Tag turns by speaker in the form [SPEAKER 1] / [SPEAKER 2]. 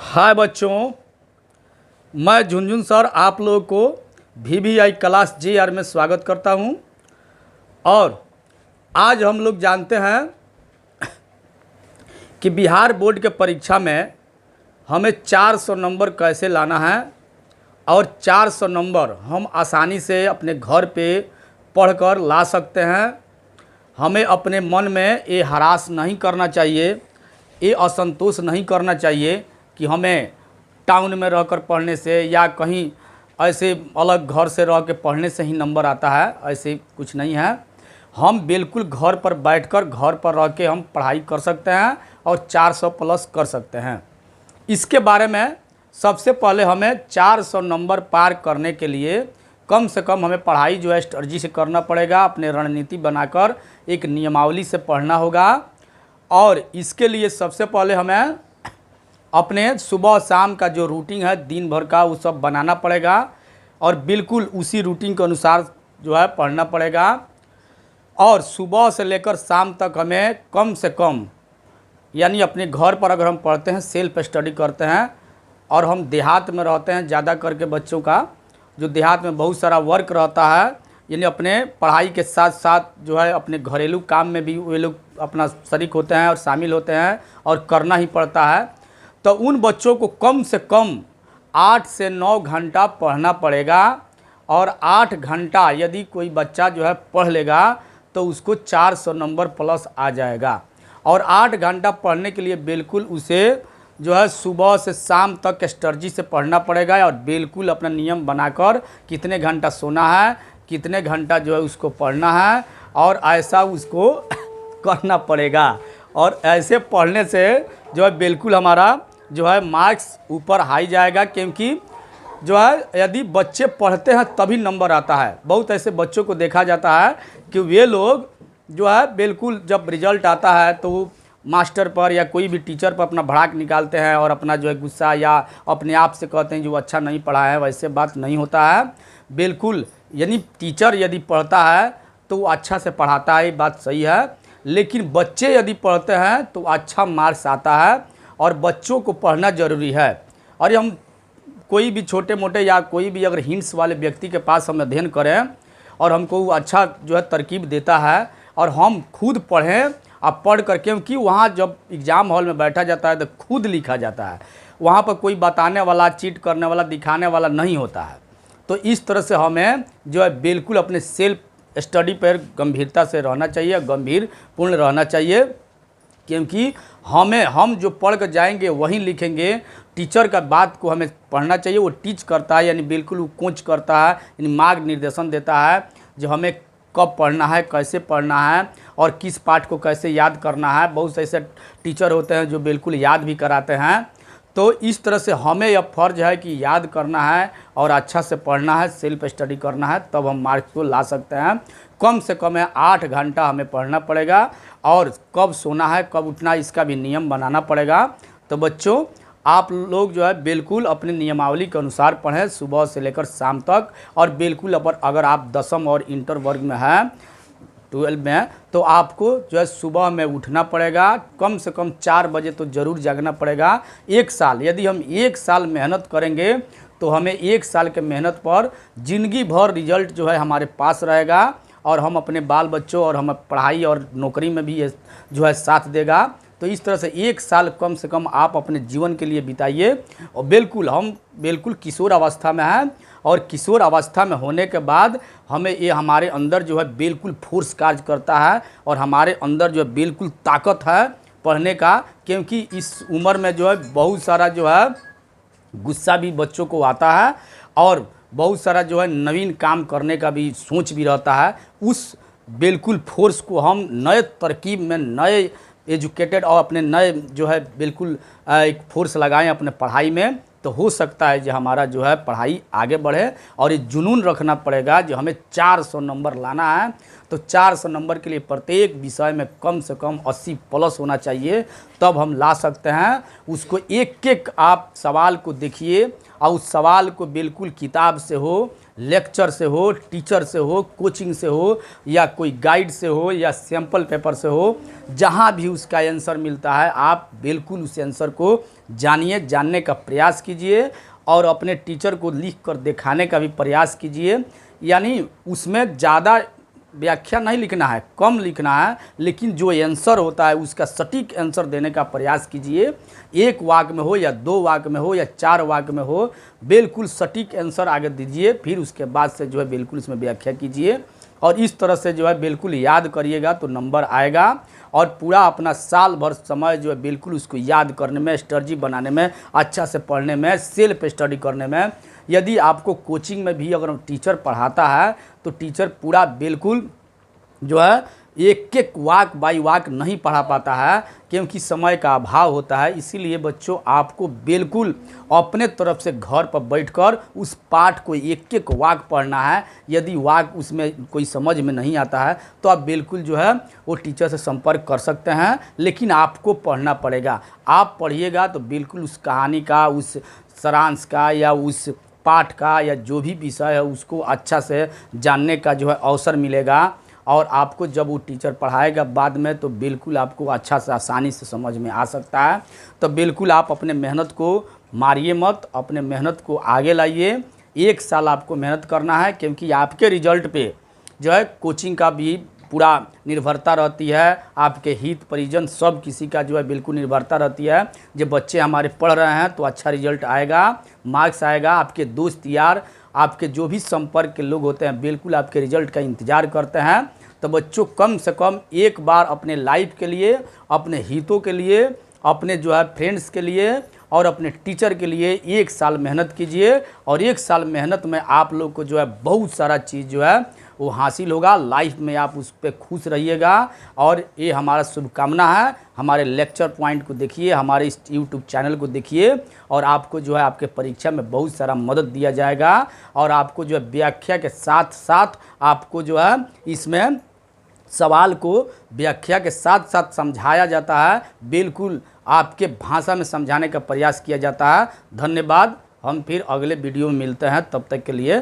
[SPEAKER 1] हाय बच्चों, मैं झुनझुन सर आप लोगों को VVI क्लास JR में स्वागत करता हूं। और आज हम लोग जानते हैं कि बिहार बोर्ड के परीक्षा में हमें 400 नंबर कैसे लाना है और 400 नंबर हम आसानी से अपने घर पे पढ़कर ला सकते हैं। हमें अपने मन में ये हरास नहीं करना चाहिए, ये असंतोष नहीं करना चाहिए कि हमें टाउन में रहकर पढ़ने से या कहीं ऐसे अलग घर से रह के पढ़ने से ही नंबर आता है, ऐसे कुछ नहीं है। हम बिल्कुल घर पर बैठकर घर पर रह के हम पढ़ाई कर सकते हैं और 400 प्लस कर सकते हैं। इसके बारे में सबसे पहले हमें 400 नंबर पार करने के लिए कम से कम हमें पढ़ाई जो है स्ट्रेटजी से करना पड़ेगा। अपने रणनीति बनाकर एक नियमावली से पढ़ना होगा। और इसके लिए सबसे पहले हमें अपने सुबह शाम का जो रूटीन है दिन भर का वो सब बनाना पड़ेगा और बिल्कुल उसी रूटीन के अनुसार जो है पढ़ना पड़ेगा। और सुबह से लेकर शाम तक हमें कम से कम, यानी अपने घर पर अगर हम पढ़ते हैं, सेल्फ स्टडी करते हैं और हम देहात में रहते हैं, ज़्यादा करके बच्चों का जो देहात में बहुत सारा वर्क रहता है, यानी अपने पढ़ाई के साथ साथ जो है अपने घरेलू काम में भी वे लोग अपना शरीक होते हैं और शामिल होते हैं और करना ही पड़ता है। तो उन बच्चों को कम से कम 8 से 9 घंटा पढ़ना पड़ेगा। और 8 घंटा यदि कोई बच्चा जो है पढ़ लेगा तो उसको 400 नंबर प्लस आ जाएगा। और 8 घंटा पढ़ने के लिए बिल्कुल उसे जो है सुबह से शाम तक स्ट्रेटजी से पढ़ना पड़ेगा और बिल्कुल अपना नियम बनाकर कितने घंटा सोना है, कितने घंटा जो है उसको पढ़ना है और ऐसा उसको करना पड़ेगा। और ऐसे पढ़ने से जो है बिल्कुल हमारा जो है मार्क्स ऊपर हाई जाएगा, क्योंकि जो है यदि बच्चे पढ़ते हैं तभी नंबर आता है। बहुत ऐसे बच्चों को देखा जाता है कि वे लोग जो है बिल्कुल जब रिजल्ट आता है तो मास्टर पर या कोई भी टीचर पर अपना भड़ाक निकालते हैं और अपना जो है गुस्सा या अपने आप से कहते हैं जो अच्छा नहीं पढ़ा है। वैसे बात नहीं होता है बिल्कुल। यानी टीचर यदि पढ़ता है तो वो अच्छा से पढ़ाता है, ये बात सही है। लेकिन बच्चे यदि पढ़ते हैं तो अच्छा मार्क्स आता है और बच्चों को पढ़ना ज़रूरी है। और हम कोई भी छोटे मोटे या कोई भी अगर हिंट्स वाले व्यक्ति के पास हम अध्ययन करें और हमको अच्छा जो है तरकीब देता है और हम खुद पढ़ें और पढ़ कर, क्योंकि वहाँ जब एग्ज़ाम हॉल में बैठा जाता है तो खुद लिखा जाता है, वहाँ पर कोई बताने वाला, चीट करने वाला, दिखाने वाला नहीं होता है। तो इस तरह से हमें जो है बिल्कुल अपने सेल्फ स्टडी पर गंभीरता से रहना चाहिए, गंभीर पूर्ण रहना चाहिए। क्योंकि हम जो पढ़ कर जाएंगे वहीं लिखेंगे। टीचर का बात को हमें पढ़ना चाहिए, वो टीच करता है, यानी बिल्कुल वो कोच करता है, यानी मार्ग निर्देशन देता है जो हमें कब पढ़ना है, कैसे पढ़ना है और किस पाठ को कैसे याद करना है। बहुत से ऐसे टीचर होते हैं जो बिल्कुल याद भी कराते हैं। तो इस तरह से हमें यह फ़र्ज है कि याद करना है और अच्छा से पढ़ना है, सेल्फ स्टडी करना है, तब हम मार्क्स को ला सकते हैं। कम से कम 8 घंटा हमें पढ़ना पड़ेगा और कब सोना है, कब उठना, इसका भी नियम बनाना पड़ेगा। तो बच्चों, आप लोग जो है बिल्कुल अपने नियमावली के अनुसार पढ़ें सुबह से लेकर शाम तक। और बिल्कुल अगर आप 10वीं और इंटर वर्ग में हैं, 12 में, तो आपको जो है सुबह में उठना पड़ेगा। कम से कम 4 बजे तो ज़रूर जागना पड़ेगा। 1 साल, यदि हम 1 साल मेहनत करेंगे तो हमें 1 साल के मेहनत पर ज़िंदगी भर रिजल्ट जो है हमारे पास रहेगा और हम अपने बाल बच्चों और हम पढ़ाई और नौकरी में भी ये जो है साथ देगा। तो इस तरह से 1 साल कम से कम आप अपने जीवन के लिए बिताइए। और बिल्कुल हम बिल्कुल किशोर अवस्था में हैं और किशोर अवस्था में होने के बाद हमें ये हमारे अंदर जो है बिल्कुल फोर्स कार्य करता है और हमारे अंदर जो है बिल्कुल ताकत है पढ़ने का। क्योंकि इस उम्र में जो है बहुत सारा जो है गुस्सा भी बच्चों को आता है और बहुत सारा जो है नवीन काम करने का भी सोच भी रहता है। उस बिल्कुल फोर्स को हम नए तरकीब में, नए एजुकेटेड और अपने नए जो है बिल्कुल एक फोर्स लगाएं अपने पढ़ाई में, तो हो सकता है जो हमारा जो है पढ़ाई आगे बढ़े। और ये जुनून रखना पड़ेगा जो हमें 400 नंबर लाना है। तो 400 नंबर के लिए प्रत्येक विषय में कम से कम 80 प्लस होना चाहिए, तब हम ला सकते हैं उसको। एक एक आप सवाल को देखिए और उस सवाल को बिल्कुल किताब से हो, लेक्चर से हो, टीचर से हो, कोचिंग से हो, या कोई गाइड से हो, या सैम्पल पेपर से हो, जहाँ भी उसका आंसर मिलता है आप बिल्कुल उस आंसर को जानिए, जानने का प्रयास कीजिए और अपने टीचर को लिख कर दिखाने का भी प्रयास कीजिए। यानी उसमें ज़्यादा व्याख्या नहीं लिखना है, कम लिखना है, लेकिन जो आंसर होता है उसका सटीक आंसर देने का प्रयास कीजिए। एक वाक्य में हो या 2 वाक्य में हो या 4 वाक्य में हो, बिल्कुल सटीक आंसर आगे दीजिए। फिर उसके बाद से जो है बिल्कुल इसमें व्याख्या कीजिए और इस तरह से जो है बिल्कुल याद करिएगा तो नंबर आएगा। और पूरा अपना साल भर समय जो है बिल्कुल उसको याद करने में, स्ट्रेटजी बनाने में, अच्छा से पढ़ने में, सेल्फ स्टडी करने में। यदि आपको कोचिंग में भी अगर टीचर पढ़ाता है तो टीचर पूरा बिल्कुल जो है एक एक वाक बाई वाक नहीं पढ़ा पाता है, क्योंकि समय का अभाव होता है। इसीलिए बच्चों आपको बिल्कुल अपने तरफ से घर पर बैठकर उस पाठ को एक एक वाक पढ़ना है। यदि वाक उसमें कोई समझ में नहीं आता है तो आप बिल्कुल जो है वो टीचर से संपर्क कर सकते हैं, लेकिन आपको पढ़ना पड़ेगा। आप पढ़िएगा तो बिल्कुल उस कहानी का, उस सारांश का या उस पाठ का या जो भी विषय है उसको अच्छा से जानने का जो है अवसर मिलेगा। और आपको जब वो टीचर पढ़ाएगा बाद में तो बिल्कुल आपको अच्छा से आसानी से समझ में आ सकता है। तो बिल्कुल आप अपने मेहनत को मारिए मत, अपने मेहनत को आगे लाइए। 1 साल आपको मेहनत करना है, क्योंकि आपके रिजल्ट पे जो है कोचिंग का भी पूरा निर्भरता रहती है, आपके हित परिजन सब किसी का जो है बिल्कुल निर्भरता रहती है। जब बच्चे हमारे पढ़ रहे हैं तो अच्छा रिजल्ट आएगा, मार्क्स आएगा। आपके दोस्त यार, आपके जो भी संपर्क के लोग होते हैं बिल्कुल आपके रिजल्ट का इंतज़ार करते हैं। तो बच्चों कम से कम एक बार अपने लाइफ के लिए, अपने हितों के लिए, अपने जो है फ्रेंड्स के लिए और अपने टीचर के लिए 1 साल मेहनत कीजिए। और 1 साल मेहनत में आप लोग को जो है बहुत सारा चीज़ जो है वो हासिल होगा। लाइफ में आप उस पर खुश रहिएगा। और ये हमारा शुभकामना है। हमारे लेक्चर पॉइंट को देखिए, हमारे इस यूट्यूब चैनल को देखिए और आपको जो है आपके परीक्षा में बहुत सारा मदद दिया जाएगा। और आपको जो है व्याख्या के साथ साथ आपको जो है इसमें सवाल को व्याख्या के साथ साथ समझाया जाता है, बिल्कुल आपके भाषा में समझाने का प्रयास किया जाता है। धन्यवाद। हम फिर अगले वीडियो में मिलते हैं, तब तक के लिए